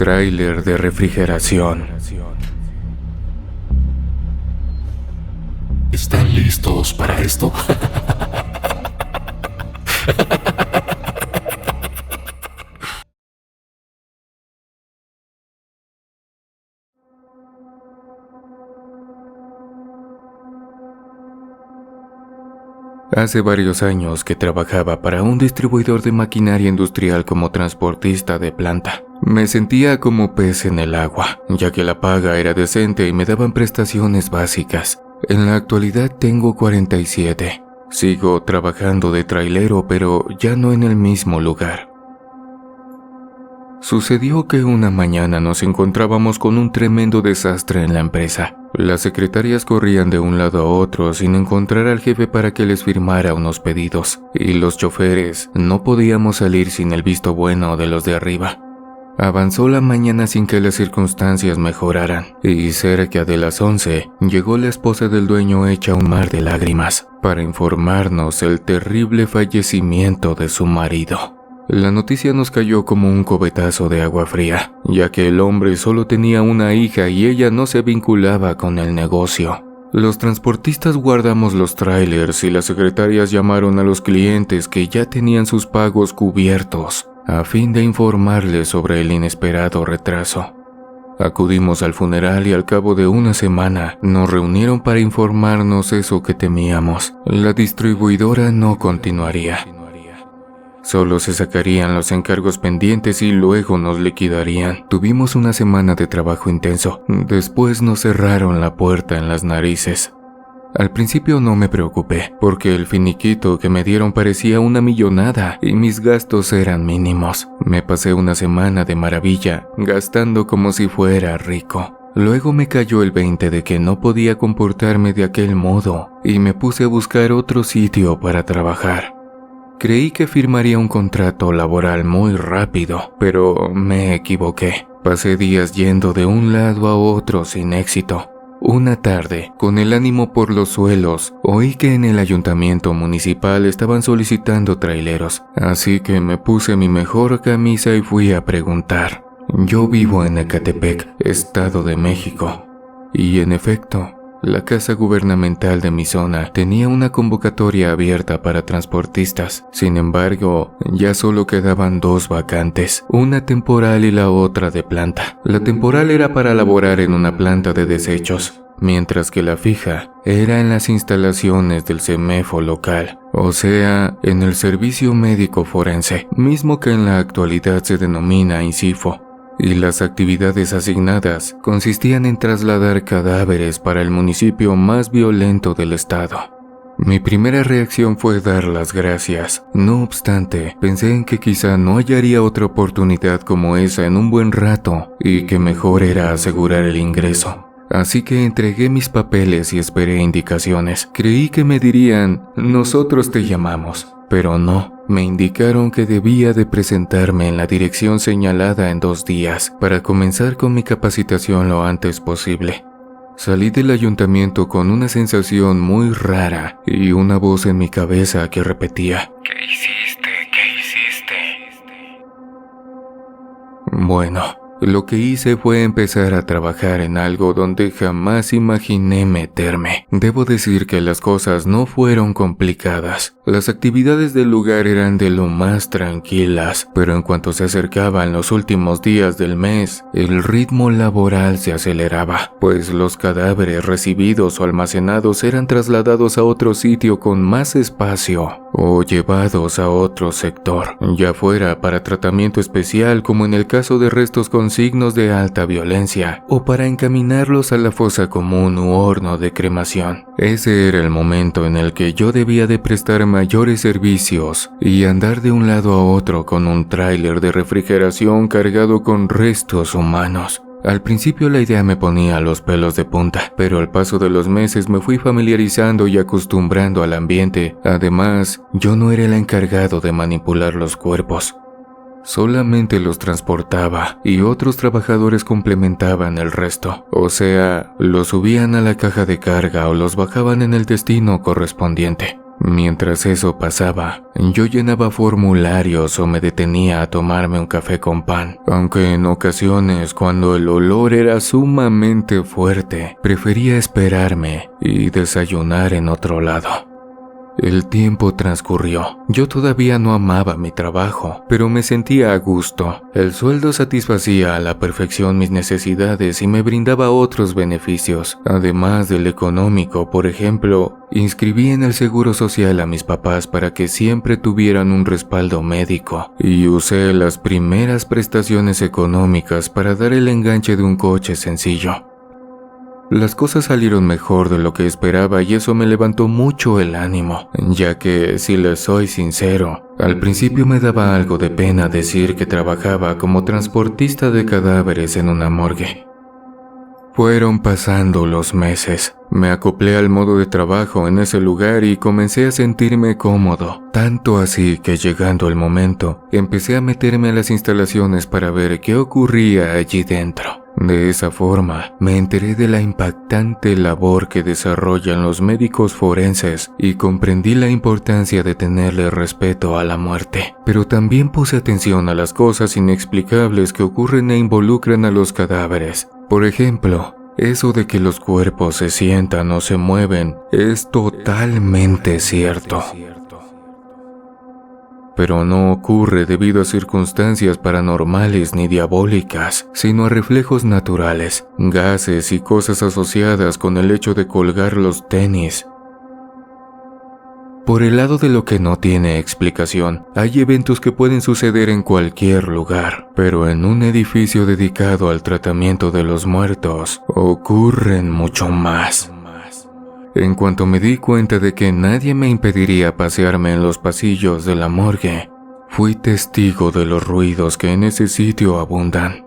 Tráiler de refrigeración. ¿Están listos para esto? Hace varios años que trabajaba para un distribuidor de maquinaria industrial como transportista de planta. Me sentía como pez en el agua, ya que la paga era decente y me daban prestaciones básicas. En la actualidad tengo 47. Sigo trabajando de trailero, pero ya no en el mismo lugar. Sucedió que una mañana nos encontrábamos con un tremendo desastre en la empresa. Las secretarias corrían de un lado a otro sin encontrar al jefe para que les firmara unos pedidos, y los choferes no podíamos salir sin el visto bueno de los de arriba. Avanzó la mañana sin que las circunstancias mejoraran, y cerca de las 11 llegó la esposa del dueño hecha un mar de lágrimas para informarnos el terrible fallecimiento de su marido. La noticia nos cayó como un cubetazo de agua fría, ya que el hombre solo tenía una hija y ella no se vinculaba con el negocio. Los transportistas guardamos los trailers y las secretarias llamaron a los clientes que ya tenían sus pagos cubiertos, a fin de informarles sobre el inesperado retraso. Acudimos al funeral y al cabo de una semana nos reunieron para informarnos eso que temíamos. La distribuidora no continuaría. Solo se sacarían los encargos pendientes y luego nos liquidarían. Tuvimos una semana de trabajo intenso. Después nos cerraron la puerta en las narices. Al principio no me preocupé, porque el finiquito que me dieron parecía una millonada y mis gastos eran mínimos. Me pasé una semana de maravilla, gastando como si fuera rico. Luego me cayó el 20 de que no podía comportarme de aquel modo y me puse a buscar otro sitio para trabajar. Creí que firmaría un contrato laboral muy rápido, pero me equivoqué. Pasé días yendo de un lado a otro sin éxito. Una tarde, con el ánimo por los suelos, oí que en el ayuntamiento municipal estaban solicitando traileros, así que me puse mi mejor camisa y fui a preguntar. Yo vivo en Ecatepec, Estado de México, y en efecto, la casa gubernamental de mi zona tenía una convocatoria abierta para transportistas. Sin embargo, ya solo quedaban 2 vacantes, una temporal y la otra de planta. La temporal era para laborar en una planta de desechos, mientras que la fija era en las instalaciones del CEMEFO local, o sea, en el Servicio Médico Forense, mismo que en la actualidad se denomina INCIFO. Y las actividades asignadas consistían en trasladar cadáveres para el municipio más violento del estado. Mi primera reacción fue dar las gracias. No obstante, pensé en que quizá no hallaría otra oportunidad como esa en un buen rato y que mejor era asegurar el ingreso. Así que entregué mis papeles y esperé indicaciones. Creí que me dirían, nosotros te llamamos. Pero no, me indicaron que debía de presentarme en la dirección señalada en 2 días para comenzar con mi capacitación lo antes posible. Salí del ayuntamiento con una sensación muy rara y una voz en mi cabeza que repetía: ¿Qué hiciste? ¿Qué hiciste? Bueno, lo que hice fue empezar a trabajar en algo donde jamás imaginé meterme. Debo decir que las cosas no fueron complicadas. Las actividades del lugar eran de lo más tranquilas, pero en cuanto se acercaban los últimos días del mes, el ritmo laboral se aceleraba, pues los cadáveres recibidos o almacenados eran trasladados a otro sitio con más espacio o llevados a otro sector, ya fuera para tratamiento especial como en el caso de restos con signos de alta violencia, o para encaminarlos a la fosa común u horno de cremación. Ese era el momento en el que yo debía de prestar mayores servicios y andar de un lado a otro con un tráiler de refrigeración cargado con restos humanos. Al principio la idea me ponía los pelos de punta, pero al paso de los meses me fui familiarizando y acostumbrando al ambiente. Además, yo no era el encargado de manipular los cuerpos. Solamente los transportaba y otros trabajadores complementaban el resto, o sea, los subían a la caja de carga o los bajaban en el destino correspondiente. Mientras eso pasaba, yo llenaba formularios o me detenía a tomarme un café con pan, aunque en ocasiones, cuando el olor era sumamente fuerte, prefería esperarme y desayunar en otro lado. El tiempo transcurrió. Yo todavía no amaba mi trabajo, pero me sentía a gusto. El sueldo satisfacía a la perfección mis necesidades y me brindaba otros beneficios. Además del económico, por ejemplo, inscribí en el seguro social a mis papás para que siempre tuvieran un respaldo médico y usé las primeras prestaciones económicas para dar el enganche de un coche sencillo. Las cosas salieron mejor de lo que esperaba y eso me levantó mucho el ánimo, ya que, si les soy sincero, al principio me daba algo de pena decir que trabajaba como transportista de cadáveres en una morgue. Fueron pasando los meses. Me acoplé al modo de trabajo en ese lugar y comencé a sentirme cómodo, tanto así que llegando el momento, empecé a meterme a las instalaciones para ver qué ocurría allí dentro. De esa forma, me enteré de la impactante labor que desarrollan los médicos forenses y comprendí la importancia de tenerle respeto a la muerte. Pero también puse atención a las cosas inexplicables que ocurren e involucran a los cadáveres. Por ejemplo, eso de que los cuerpos se sientan o se mueven es totalmente cierto. Pero no ocurre debido a circunstancias paranormales ni diabólicas, sino a reflejos naturales, gases y cosas asociadas con el hecho de colgar los tenis. Por el lado de lo que no tiene explicación, hay eventos que pueden suceder en cualquier lugar, pero en un edificio dedicado al tratamiento de los muertos, ocurren mucho más. En cuanto me di cuenta de que nadie me impediría pasearme en los pasillos de la morgue, fui testigo de los ruidos que en ese sitio abundan.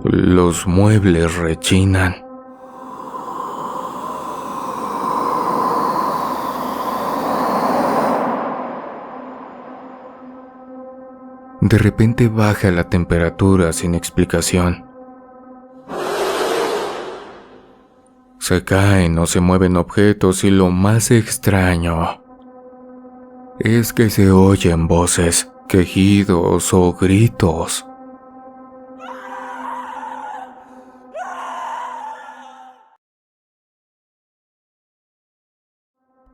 Los muebles rechinan. De repente baja la temperatura sin explicación. Se caen o se mueven objetos y lo más extraño es que se oyen voces, quejidos o gritos.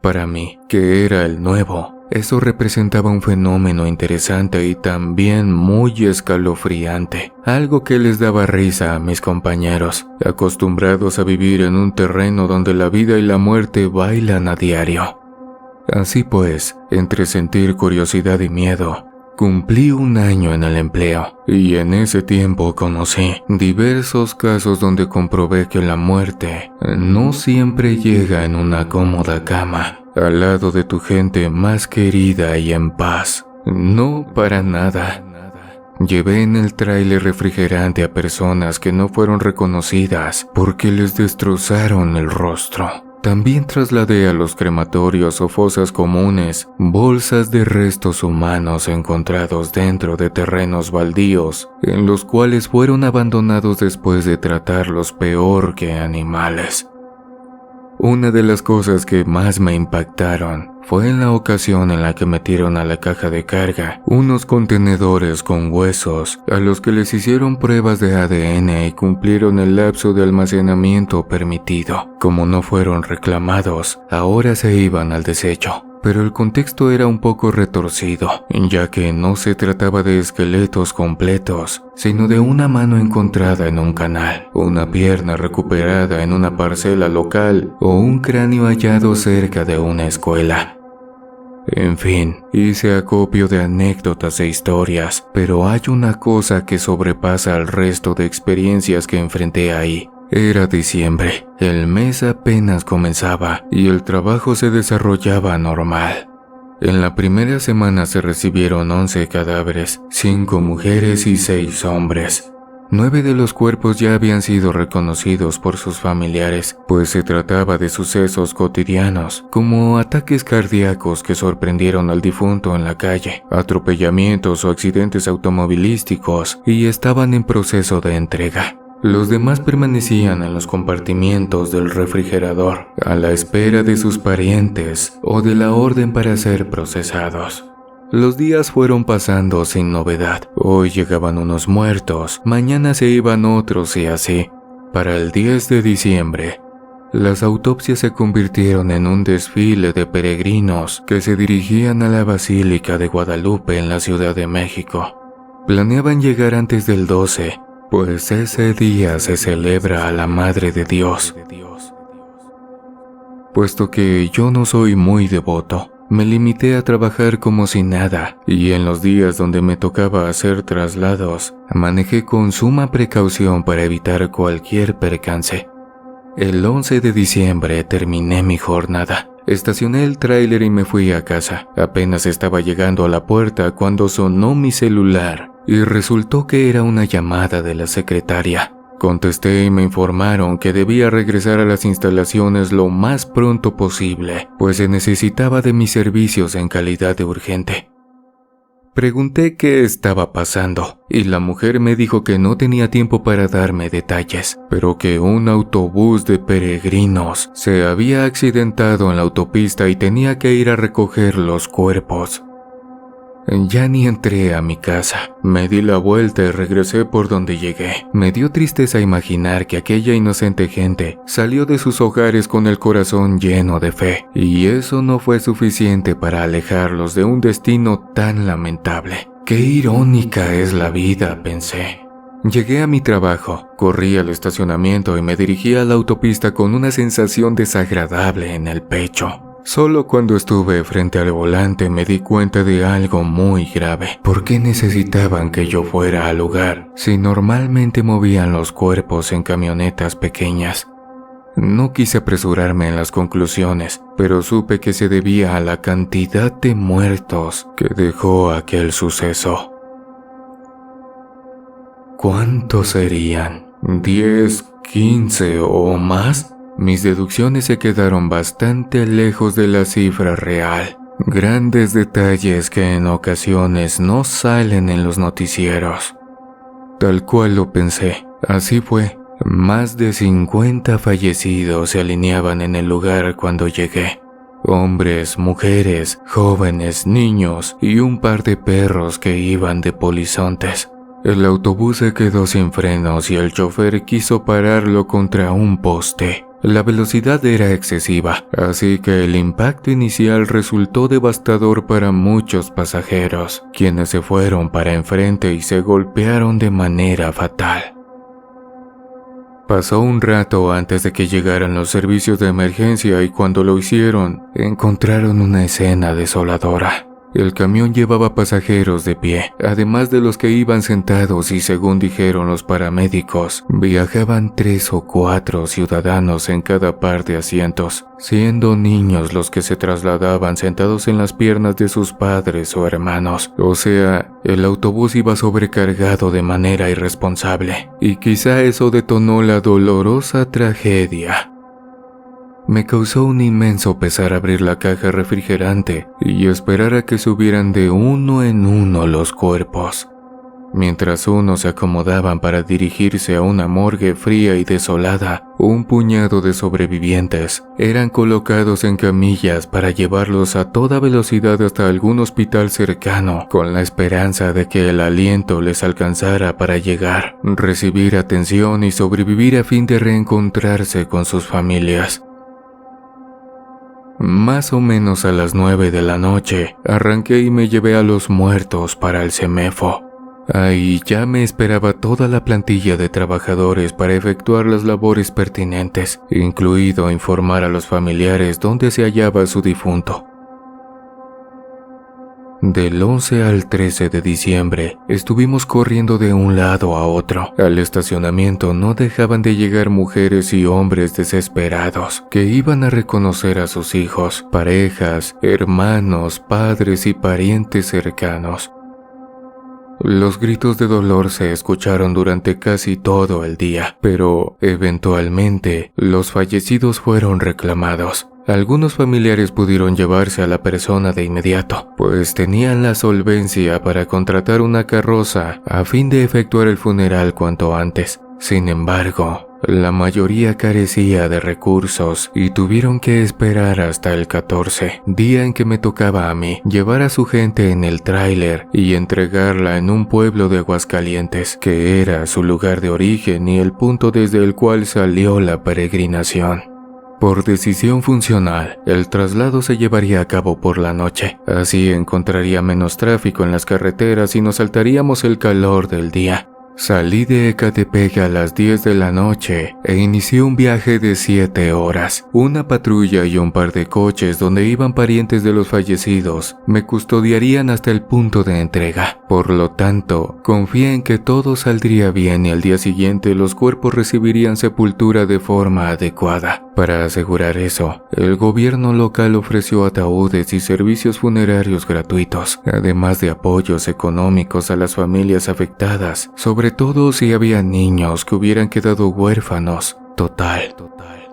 Para mí, que era el nuevo, eso representaba un fenómeno interesante y también muy escalofriante, algo que les daba risa a mis compañeros, acostumbrados a vivir en un terreno donde la vida y la muerte bailan a diario. Así pues, entre sentir curiosidad y miedo, cumplí 1 año en el empleo, y en ese tiempo conocí diversos casos donde comprobé que la muerte no siempre llega en una cómoda cama, al lado de tu gente más querida y en paz. No, para nada. Llevé en el tráiler refrigerante a personas que no fueron reconocidas porque les destrozaron el rostro. También trasladé a los crematorios o fosas comunes bolsas de restos humanos encontrados dentro de terrenos baldíos, en los cuales fueron abandonados después de tratarlos peor que animales. Una de las cosas que más me impactaron fue en la ocasión en la que metieron a la caja de carga unos contenedores con huesos a los que les hicieron pruebas de ADN y cumplieron el lapso de almacenamiento permitido. Como no fueron reclamados, ahora se iban al desecho. Pero el contexto era un poco retorcido, ya que no se trataba de esqueletos completos, sino de una mano encontrada en un canal, una pierna recuperada en una parcela local o un cráneo hallado cerca de una escuela. En fin, hice acopio de anécdotas e historias, pero hay una cosa que sobrepasa al resto de experiencias que enfrenté ahí. Era diciembre, el mes apenas comenzaba y el trabajo se desarrollaba normal. En la primera semana se recibieron 11 cadáveres, 5 mujeres y 6 hombres. 9 de los cuerpos ya habían sido reconocidos por sus familiares, pues se trataba de sucesos cotidianos, como ataques cardíacos que sorprendieron al difunto en la calle, atropellamientos o accidentes automovilísticos, y estaban en proceso de entrega. Los demás permanecían en los compartimientos del refrigerador, a la espera de sus parientes o de la orden para ser procesados. Los días fueron pasando sin novedad. Hoy llegaban unos muertos, mañana se iban otros y así. Para el 10 de diciembre, las autopsias se convirtieron en un desfile de peregrinos que se dirigían a la Basílica de Guadalupe en la Ciudad de México. Planeaban llegar antes del 12, pues ese día se celebra a la Madre de Dios. Puesto que yo no soy muy devoto, me limité a trabajar como si nada, y en los días donde me tocaba hacer traslados, manejé con suma precaución para evitar cualquier percance. El 11 de diciembre terminé mi jornada. Estacioné el tráiler y me fui a casa. Apenas estaba llegando a la puerta cuando sonó mi celular, y resultó que era una llamada de la secretaria. Contesté y me informaron que debía regresar a las instalaciones lo más pronto posible, pues se necesitaba de mis servicios en calidad de urgente. Pregunté qué estaba pasando, y la mujer me dijo que no tenía tiempo para darme detalles, pero que un autobús de peregrinos se había accidentado en la autopista y tenía que ir a recoger los cuerpos. Ya ni entré a mi casa. Me di la vuelta y regresé por donde llegué. Me dio tristeza imaginar que aquella inocente gente salió de sus hogares con el corazón lleno de fe, y eso no fue suficiente para alejarlos de un destino tan lamentable. Qué irónica es la vida, pensé. Llegué a mi trabajo, corrí al estacionamiento y me dirigí a la autopista con una sensación desagradable en el pecho. Solo cuando estuve frente al volante me di cuenta de algo muy grave. ¿Por qué necesitaban que yo fuera al lugar si normalmente movían los cuerpos en camionetas pequeñas? No quise apresurarme en las conclusiones, pero supe que se debía a la cantidad de muertos que dejó aquel suceso. ¿Cuántos serían? ¿10, 15 o más? Mis deducciones se quedaron bastante lejos de la cifra real. Grandes detalles que en ocasiones no salen en los noticieros. Tal cual lo pensé, así fue. Más de 50 fallecidos se alineaban en el lugar cuando llegué. Hombres, mujeres, jóvenes, niños y un par de perros que iban de polizontes. El autobús se quedó sin frenos y el chofer quiso pararlo contra un poste. La velocidad era excesiva, así que el impacto inicial resultó devastador para muchos pasajeros, quienes se fueron para enfrente y se golpearon de manera fatal. Pasó un rato antes de que llegaran los servicios de emergencia y cuando lo hicieron, encontraron una escena desoladora. El camión llevaba pasajeros de pie, además de los que iban sentados y según dijeron los paramédicos, viajaban 3 o 4 ciudadanos en cada par de asientos, siendo niños los que se trasladaban sentados en las piernas de sus padres o hermanos. O sea, el autobús iba sobrecargado de manera irresponsable, y quizá eso detonó la dolorosa tragedia. Me causó un inmenso pesar abrir la caja refrigerante y esperar a que subieran de uno en uno los cuerpos. Mientras unos se acomodaban para dirigirse a una morgue fría y desolada, un puñado de sobrevivientes eran colocados en camillas para llevarlos a toda velocidad hasta algún hospital cercano, con la esperanza de que el aliento les alcanzara para llegar, recibir atención y sobrevivir a fin de reencontrarse con sus familias. Más o menos a las 9 de la noche, arranqué y me llevé a los muertos para el CEMEFO. Ahí ya me esperaba toda la plantilla de trabajadores para efectuar las labores pertinentes, incluido informar a los familiares dónde se hallaba su difunto. Del 11 al 13 de diciembre, estuvimos corriendo de un lado a otro. Al estacionamiento no dejaban de llegar mujeres y hombres desesperados, que iban a reconocer a sus hijos, parejas, hermanos, padres y parientes cercanos. Los gritos de dolor se escucharon durante casi todo el día, pero eventualmente los fallecidos fueron reclamados. Algunos familiares pudieron llevarse a la persona de inmediato, pues tenían la solvencia para contratar una carroza a fin de efectuar el funeral cuanto antes. Sin embargo, la mayoría carecía de recursos y tuvieron que esperar hasta el 14, día en que me tocaba a mí, llevar a su gente en el tráiler y entregarla en un pueblo de Aguascalientes, que era su lugar de origen y el punto desde el cual salió la peregrinación. Por decisión funcional, el traslado se llevaría a cabo por la noche. Así encontraría menos tráfico en las carreteras y nos saltaríamos el calor del día. Salí de Ecatepec a las 10 de la noche e inicié un viaje de 7 horas. Una patrulla y un par de coches donde iban parientes de los fallecidos me custodiarían hasta el punto de entrega. Por lo tanto, confié en que todo saldría bien y al día siguiente los cuerpos recibirían sepultura de forma adecuada. Para asegurar eso, el gobierno local ofreció ataúdes y servicios funerarios gratuitos, además de apoyos económicos a las familias afectadas, sobre todo si había niños que hubieran quedado huérfanos. Total.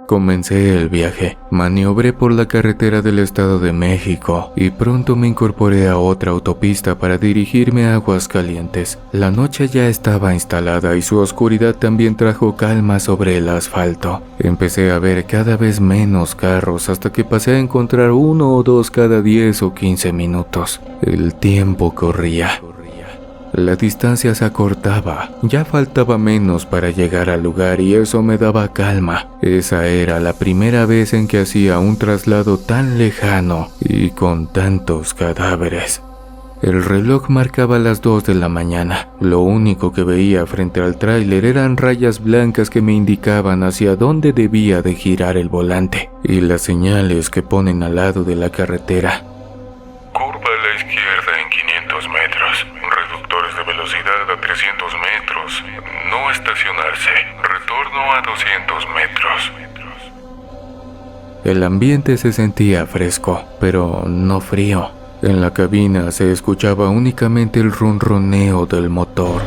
Comencé el viaje, maniobré por la carretera del Estado de México y pronto me incorporé a otra autopista para dirigirme a Aguascalientes. La noche ya estaba instalada y su oscuridad también trajo calma sobre el asfalto. Empecé a ver cada vez menos carros hasta que pasé a encontrar 1 o 2 cada 10 o 15 minutos. El tiempo corría. La distancia se acortaba, ya faltaba menos para llegar al lugar y eso me daba calma. Esa era la primera vez en que hacía un traslado tan lejano y con tantos cadáveres. El reloj marcaba las 2 de la mañana. Lo único que veía frente al tráiler eran rayas blancas que me indicaban hacia dónde debía de girar el volante y las señales que ponen al lado de la carretera. Curva a la izquierda en 500 metros. Reductores de velocidad a 300 metros. No estacionarse. Retorno a 200 metros. El ambiente se sentía fresco, pero no frío. En la cabina se escuchaba únicamente el ronroneo del motor.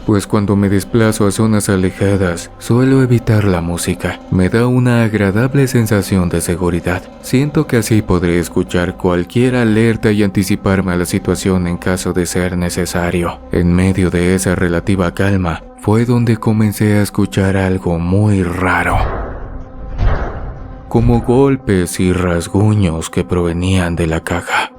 Pues cuando me desplazo a zonas alejadas, suelo evitar la música. Me da una agradable sensación de seguridad. Siento que así podré escuchar cualquier alerta y anticiparme a la situación en caso de ser necesario. En medio de esa relativa calma, fue donde comencé a escuchar algo muy raro. Como golpes y rasguños que provenían de la caja.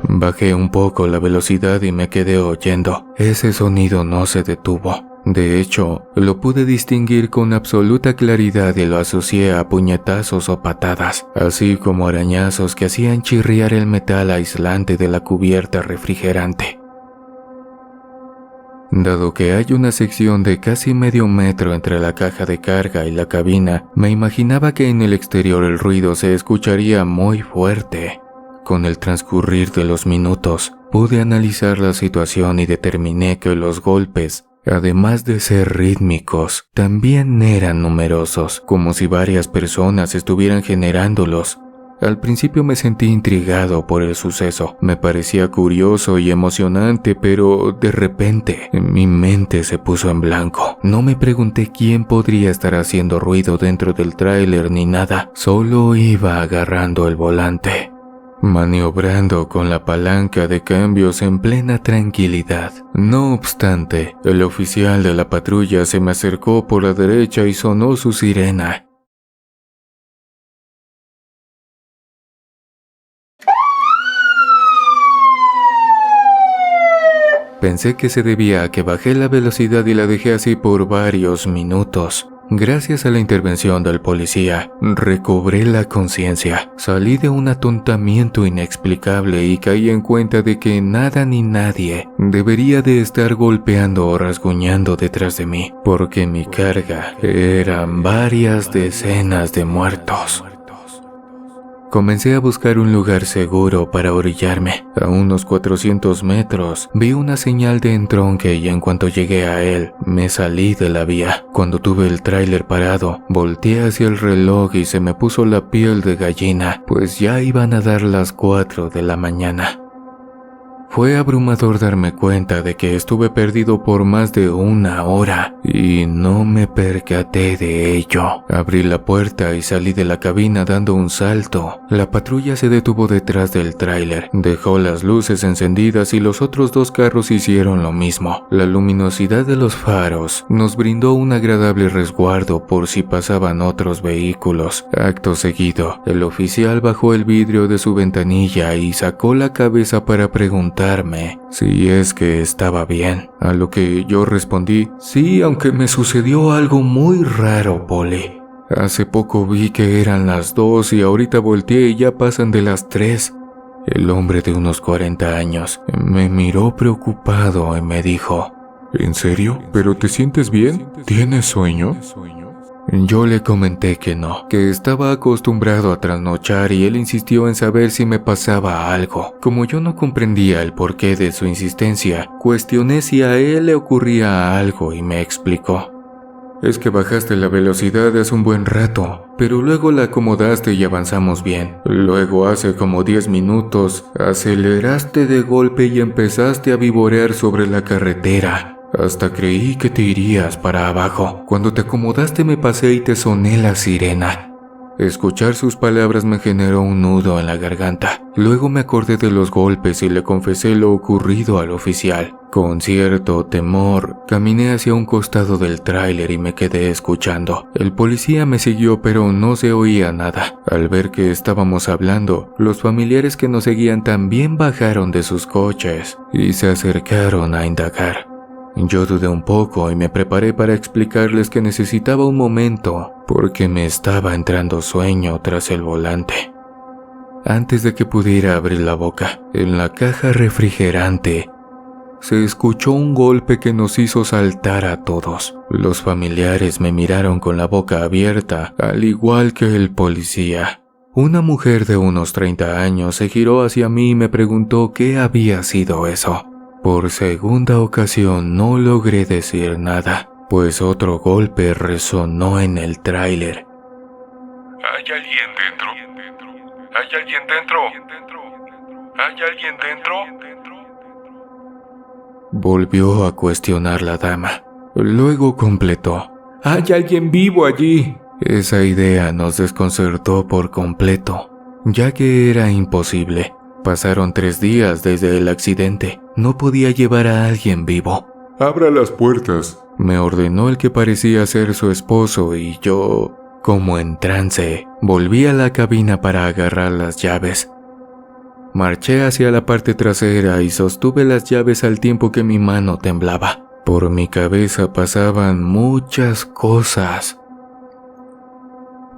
Bajé un poco la velocidad y me quedé oyendo. Ese sonido no se detuvo. De hecho, lo pude distinguir con absoluta claridad y lo asocié a puñetazos o patadas, así como arañazos que hacían chirriar el metal aislante de la cubierta refrigerante. Dado que hay una sección de casi medio metro entre la caja de carga y la cabina, me imaginaba que en el exterior el ruido se escucharía muy fuerte. Con el transcurrir de los minutos, pude analizar la situación y determiné que los golpes, además de ser rítmicos, también eran numerosos, como si varias personas estuvieran generándolos. Al principio me sentí intrigado por el suceso, me parecía curioso y emocionante, pero de repente mi mente se puso en blanco. No me pregunté quién podría estar haciendo ruido dentro del tráiler ni nada, solo iba agarrando el volante, maniobrando con la palanca de cambios en plena tranquilidad. No obstante, el oficial de la patrulla se me acercó por la derecha y sonó su sirena. Pensé que se debía a que bajé la velocidad y la dejé así por varios minutos. Gracias a la intervención del policía, recobré la conciencia. Salí de un atontamiento inexplicable y caí en cuenta de que nada ni nadie debería de estar golpeando o rasguñando detrás de mí, porque mi carga eran varias decenas de muertos. Comencé a buscar un lugar seguro para orillarme. A unos 400 metros vi una señal de entronque y en cuanto llegué a él, me salí de la vía. Cuando tuve el tráiler parado, volteé hacia el reloj y se me puso la piel de gallina, pues ya iban a dar las 4 de la mañana. Fue abrumador darme cuenta de que estuve perdido por más de 1 hora y no me percaté de ello. Abrí la puerta y salí de la cabina dando un salto. La patrulla se detuvo detrás del tráiler, dejó las luces encendidas y los otros 2 carros hicieron lo mismo. La luminosidad de los faros nos brindó un agradable resguardo por si pasaban otros vehículos. Acto seguido, el oficial bajó el vidrio de su ventanilla y sacó la cabeza para preguntarme si es que estaba bien, a lo que yo respondí: sí, aunque me sucedió algo muy raro, Poli. Hace poco vi que eran las 2 y ahorita volteé y ya pasan de las 3. El hombre de unos 40 años me miró preocupado y me dijo: ¿En serio? ¿Pero te sientes bien? ¿Tienes sueño? Yo le comenté que no, que estaba acostumbrado a trasnochar y él insistió en saber si me pasaba algo. Como yo no comprendía el porqué de su insistencia, cuestioné si a él le ocurría algo y me explicó: es que bajaste la velocidad hace un buen rato, pero luego la acomodaste y avanzamos bien. Luego hace como 10 minutos aceleraste de golpe y empezaste a vivorear sobre la carretera. Hasta creí que te irías para abajo. Cuando te acomodaste me pasé y te soné la sirena. Escuchar sus palabras me generó un nudo en la garganta. Luego me acordé de los golpes y le confesé lo ocurrido al oficial. Con cierto temor, caminé hacia un costado del tráiler y me quedé escuchando. El policía me siguió, pero no se oía nada. Al ver que estábamos hablando, los familiares que nos seguían también bajaron de sus coches y se acercaron a indagar. Yo dudé un poco y me preparé para explicarles que necesitaba un momento porque me estaba entrando sueño tras el volante. Antes de que pudiera abrir la boca, en la caja refrigerante se escuchó un golpe que nos hizo saltar a todos. Los familiares me miraron con la boca abierta, al igual que el policía. Una mujer de unos 30 años se giró hacia mí y me preguntó qué había sido eso. Por segunda ocasión no logré decir nada, pues otro golpe resonó en el tráiler. ¿Hay alguien dentro? ¿Hay alguien dentro? ¿Hay alguien dentro? Volvió a cuestionar la dama. Luego completó: ¿hay alguien vivo allí? Esa idea nos desconcertó por completo, ya que era imposible. Pasaron 3 días desde el accidente. No podía llevar a alguien vivo. Abra las puertas, me ordenó el que parecía ser su esposo y yo, como en trance, volví a la cabina para agarrar las llaves. Marché hacia la parte trasera y sostuve las llaves al tiempo que mi mano temblaba. Por mi cabeza pasaban muchas cosas.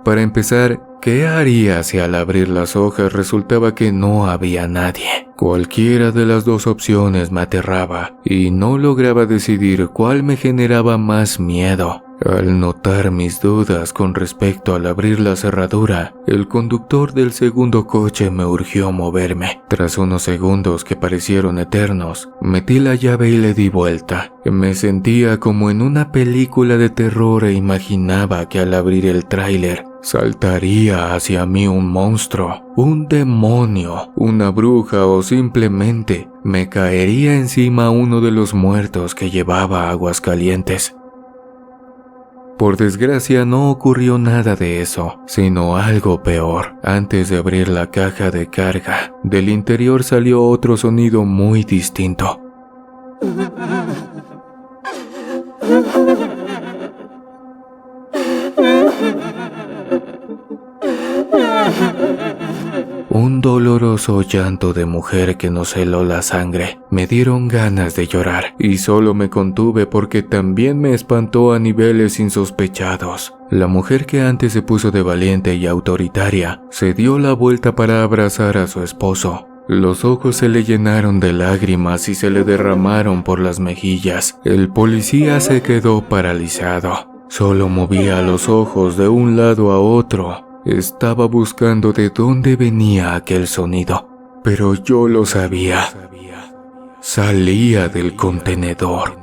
Para empezar, ¿qué haría si al abrir las hojas resultaba que no había nadie? Cualquiera de las 2 opciones me aterraba y no lograba decidir cuál me generaba más miedo. Al notar mis dudas con respecto al abrir la cerradura, el conductor del segundo coche me urgió moverme. Tras unos segundos que parecieron eternos, metí la llave y le di vuelta. Me sentía como en una película de terror e imaginaba que al abrir el tráiler saltaría hacia mí un monstruo, un demonio, una bruja o simplemente me caería encima uno de los muertos que llevaba aguas calientes. Por desgracia no ocurrió nada de eso, sino algo peor. Antes de abrir la caja de carga, del interior salió otro sonido muy distinto. Un doloroso llanto de mujer que nos heló la sangre. Me dieron ganas de llorar y solo me contuve porque también me espantó a niveles insospechados. La mujer que antes se puso de valiente y autoritaria se dio la vuelta para abrazar a su esposo. Los ojos se le llenaron de lágrimas y se le derramaron por las mejillas. El policía se quedó paralizado. Solo movía los ojos de un lado a otro Estaba buscando de dónde venía aquel sonido, pero yo lo sabía. Salía del contenedor.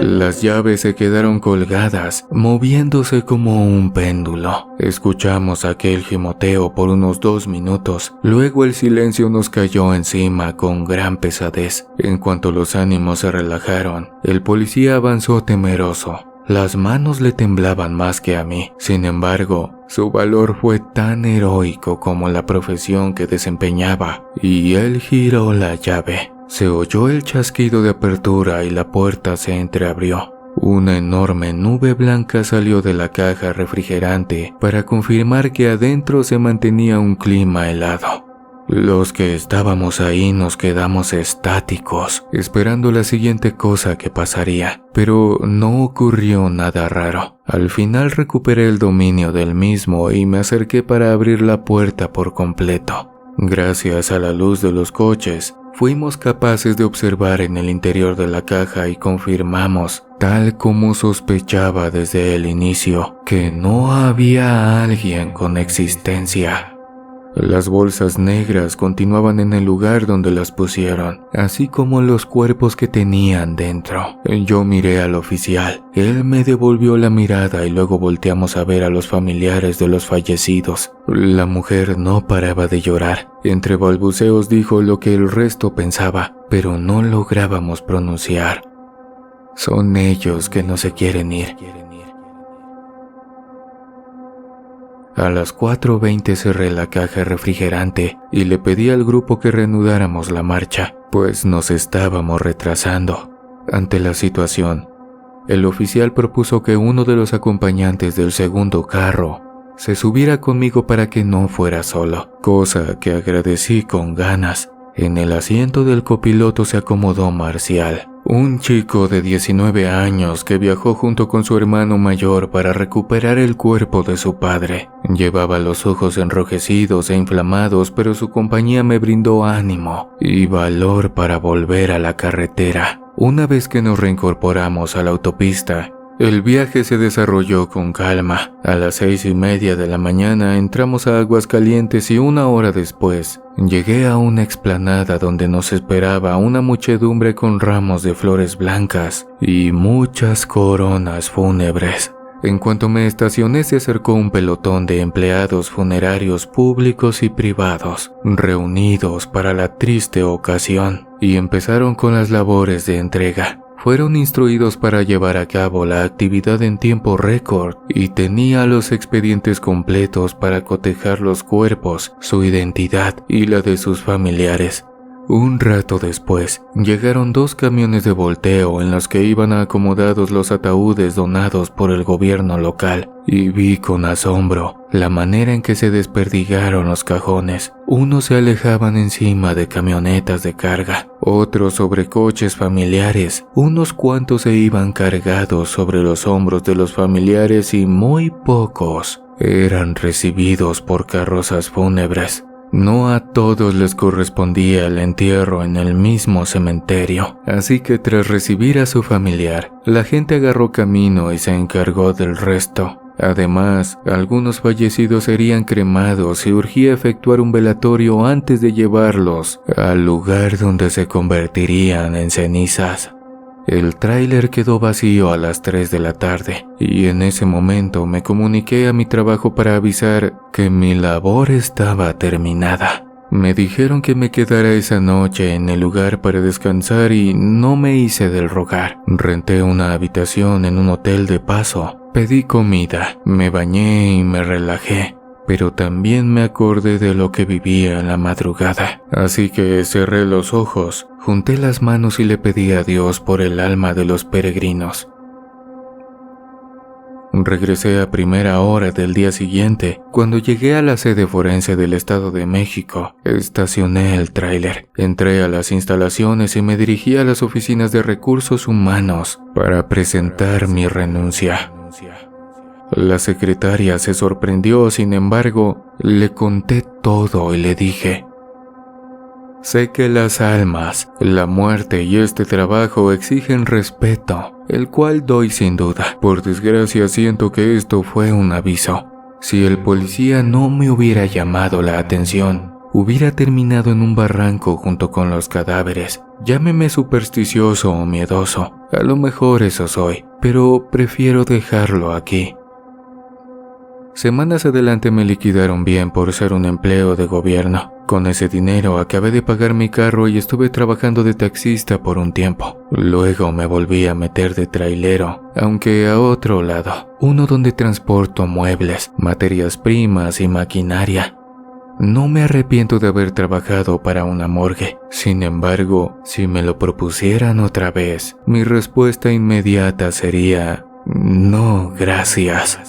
Las llaves se quedaron colgadas, moviéndose como un péndulo. Escuchamos aquel gimoteo por unos 2 minutos. Luego el silencio nos cayó encima con gran pesadez. En cuanto los ánimos se relajaron, el policía avanzó temeroso. Las manos le temblaban más que a mí. Sin embargo, su valor fue tan heroico como la profesión que desempeñaba, y él giró la llave. Se oyó el chasquido de apertura y la puerta se entreabrió. Una enorme nube blanca salió de la caja refrigerante para confirmar que adentro se mantenía un clima helado. Los que estábamos ahí nos quedamos estáticos, esperando la siguiente cosa que pasaría, pero no ocurrió nada raro. Al final recuperé el dominio del mismo y me acerqué para abrir la puerta por completo. Gracias a la luz de los coches, fuimos capaces de observar en el interior de la caja y confirmamos, tal como sospechaba desde el inicio, que no había alguien con existencia. Las bolsas negras continuaban en el lugar donde las pusieron, así como los cuerpos que tenían dentro. Yo miré al oficial, él me devolvió la mirada y luego volteamos a ver a los familiares de los fallecidos. La mujer no paraba de llorar. Entre balbuceos dijo lo que el resto pensaba, pero no lográbamos pronunciar. Son ellos que no se quieren ir. A las 4:20 cerré la caja refrigerante y le pedí al grupo que reanudáramos la marcha, pues nos estábamos retrasando. Ante la situación, el oficial propuso que uno de los acompañantes del segundo carro se subiera conmigo para que no fuera solo, cosa que agradecí con ganas. En el asiento del copiloto se acomodó Marcial, un chico de 19 años que viajó junto con su hermano mayor para recuperar el cuerpo de su padre. Llevaba los ojos enrojecidos e inflamados, pero su compañía me brindó ánimo y valor para volver a la carretera. Una vez que nos reincorporamos a la autopista, el viaje se desarrolló con calma. A las 6:30 de la mañana entramos a Aguascalientes y 1 hora después llegué a una explanada donde nos esperaba una muchedumbre con ramos de flores blancas y muchas coronas fúnebres. En cuanto me estacioné se acercó un pelotón de empleados funerarios públicos y privados, reunidos para la triste ocasión, y empezaron con las labores de entrega. Fueron instruidos para llevar a cabo la actividad en tiempo récord y tenía los expedientes completos para cotejar los cuerpos, su identidad y la de sus familiares. Un rato después, llegaron 2 camiones de volteo en los que iban acomodados los ataúdes donados por el gobierno local, y vi con asombro la manera en que se desperdigaron los cajones. Unos se alejaban encima de camionetas de carga, otros sobre coches familiares, unos cuantos se iban cargados sobre los hombros de los familiares y muy pocos eran recibidos por carrozas fúnebres. No a todos les correspondía el entierro en el mismo cementerio, así que tras recibir a su familiar, la gente agarró camino y se encargó del resto. Además, algunos fallecidos serían cremados y urgía efectuar un velatorio antes de llevarlos al lugar donde se convertirían en cenizas. El tráiler quedó vacío a las 3 de la tarde y en ese momento me comuniqué a mi trabajo para avisar que mi labor estaba terminada. Me dijeron que me quedara esa noche en el lugar para descansar y no me hice del rogar. Renté una habitación en un hotel de paso, pedí comida, me bañé y me relajé. Pero también me acordé de lo que vivía en la madrugada. Así que cerré los ojos, junté las manos y le pedí a Dios por el alma de los peregrinos. Regresé a primera hora del día siguiente. Cuando llegué a la sede forense del Estado de México, estacioné el tráiler, entré a las instalaciones y me dirigí a las oficinas de recursos humanos para presentar mi renuncia. La secretaria se sorprendió, sin embargo, le conté todo y le dije: Sé que las almas, la muerte y este trabajo exigen respeto, el cual doy sin duda. Por desgracia siento que esto fue un aviso. Si el policía no me hubiera llamado la atención, hubiera terminado en un barranco junto con los cadáveres. Llámeme supersticioso o miedoso, a lo mejor eso soy, pero prefiero dejarlo aquí. Semanas adelante me liquidaron bien por ser un empleo de gobierno. Con ese dinero acabé de pagar mi carro y estuve trabajando de taxista por un tiempo. Luego me volví a meter de trailero, aunque a otro lado, uno donde transporto muebles, materias primas y maquinaria. No me arrepiento de haber trabajado para una morgue. Sin embargo, si me lo propusieran otra vez, mi respuesta inmediata sería: no, gracias.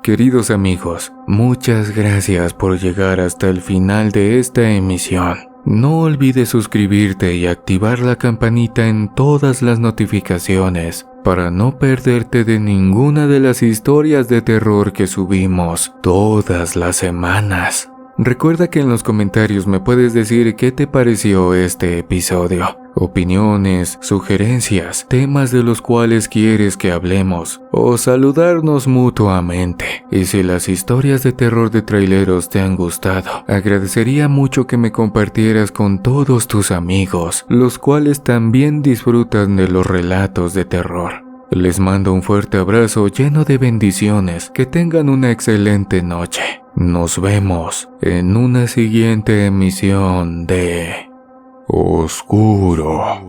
Queridos amigos, muchas gracias por llegar hasta el final de esta emisión. No olvides suscribirte y activar la campanita en todas las notificaciones para no perderte de ninguna de las historias de terror que subimos todas las semanas. Recuerda que en los comentarios me puedes decir qué te pareció este episodio, opiniones, sugerencias, temas de los cuales quieres que hablemos, o saludarnos mutuamente. Y si las historias de terror de traileros te han gustado, agradecería mucho que me compartieras con todos tus amigos, los cuales también disfrutan de los relatos de terror. Les mando un fuerte abrazo lleno de bendiciones, que tengan una excelente noche. Nos vemos en una siguiente emisión de Oscuro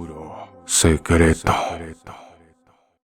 Secreto.